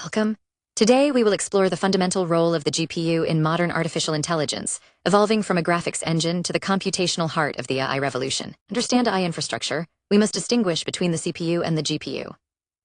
Welcome. Today, we will explore the fundamental role of the GPU in modern artificial intelligence, evolving from a graphics engine to the computational heart of the AI revolution. To understand AI infrastructure, we must distinguish between the CPU and the GPU.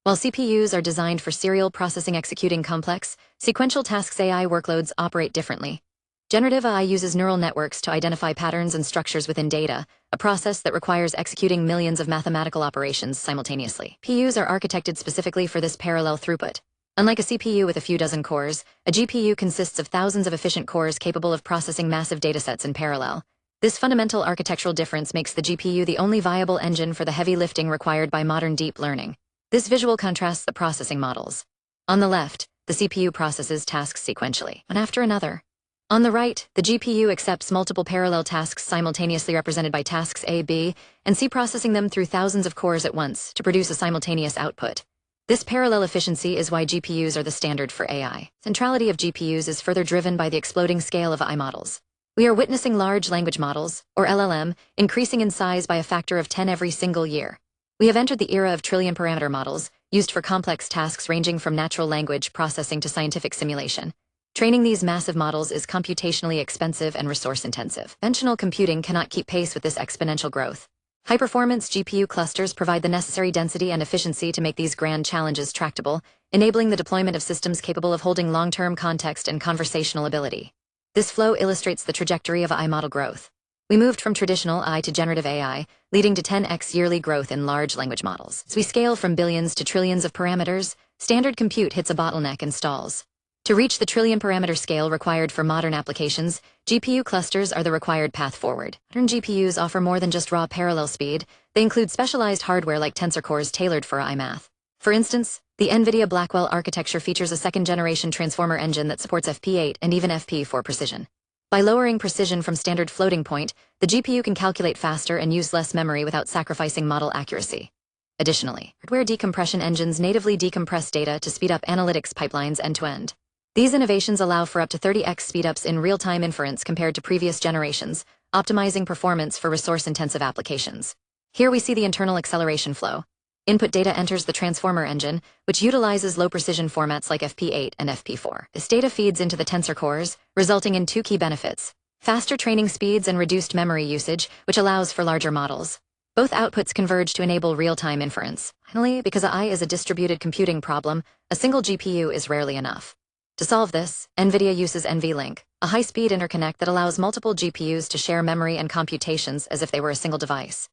While CPUs are designed for serial processing executing complex, sequential tasks, AI workloads operate differently. Generative AI uses neural networks to identify patterns and structures within data, a process that requires executing millions of mathematical operations simultaneously. GPUs are architected specifically for this parallel throughput. Unlike a CPU with a few dozen cores, a GPU consists of thousands of efficient cores capable of processing massive datasets in parallel. This fundamental architectural difference makes the GPU the only viable engine for the heavy lifting required by modern deep learning. This visual contrasts the processing models. On the left, the CPU processes tasks sequentially, one after another. On the right, the GPU accepts multiple parallel tasks simultaneously represented by tasks A, B, and C, processing them through thousands of cores at once to produce a simultaneous output. This parallel efficiency is why GPUs are the standard for AI. Centrality of GPUs is further driven by the exploding scale of AI models. We are witnessing large language models, or LLM, increasing in size by a factor of 10 every single year. We have entered the era of trillion-parameter models, used for complex tasks ranging from natural language processing to scientific simulation. Training these massive models is computationally expensive and resource-intensive. Conventional computing cannot keep pace with this exponential growth. High-performance GPU clusters provide the necessary density and efficiency to make these grand challenges tractable, enabling the deployment of systems capable of holding long-term context and conversational ability. This flow illustrates the trajectory of AI model growth. We moved from traditional AI to generative AI, leading to 10x yearly growth in large language models. As we scale from billions to trillions of parameters, standard compute hits a bottleneck and stalls. To reach the trillion-parameter scale required for modern applications, GPU clusters are the required path forward. Modern GPUs offer more than just raw parallel speed. They include specialized hardware like tensor cores tailored for AI math. For instance, the NVIDIA Blackwell architecture features a second-generation transformer engine that supports FP8 and even FP for precision. By lowering precision from standard floating point, the GPU can calculate faster and use less memory without sacrificing model accuracy. Additionally, hardware decompression engines natively decompress data to speed up analytics pipelines end-to-end. These innovations allow for up to 30x speedups in real-time inference compared to previous generations, optimizing performance for resource-intensive applications. Here we see the internal acceleration flow. Input data enters the transformer engine, which utilizes low-precision formats like FP8 and FP4. This data feeds into the tensor cores, resulting in two key benefits: faster training speeds and reduced memory usage, which allows for larger models. Both outputs converge to enable real-time inference. Finally, because AI is a distributed computing problem, a single GPU is rarely enough. To solve this, NVIDIA uses NVLink, a high-speed interconnect that allows multiple GPUs to share memory and computations as if they were a single device.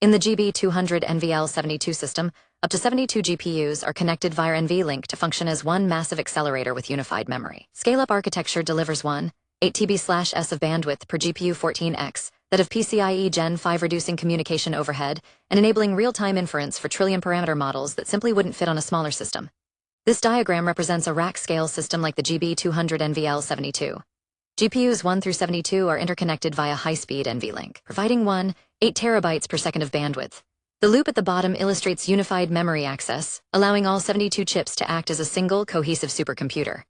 In the GB200 NVL72 system, up to 72 GPUs are connected via NVLink to function as one massive accelerator with unified memory. Scale-up architecture delivers 8 TB/s of bandwidth per GPU 14x, that of PCIe Gen 5, reducing communication overhead and enabling real-time inference for trillion-parameter models that simply wouldn't fit on a smaller system. This diagram represents a rack-scale system like the GB200 NVL72. GPUs 1 through 72 are interconnected via high-speed NVLink, providing 8 terabytes per second of bandwidth. The loop at the bottom illustrates unified memory access, allowing all 72 chips to act as a single, cohesive supercomputer.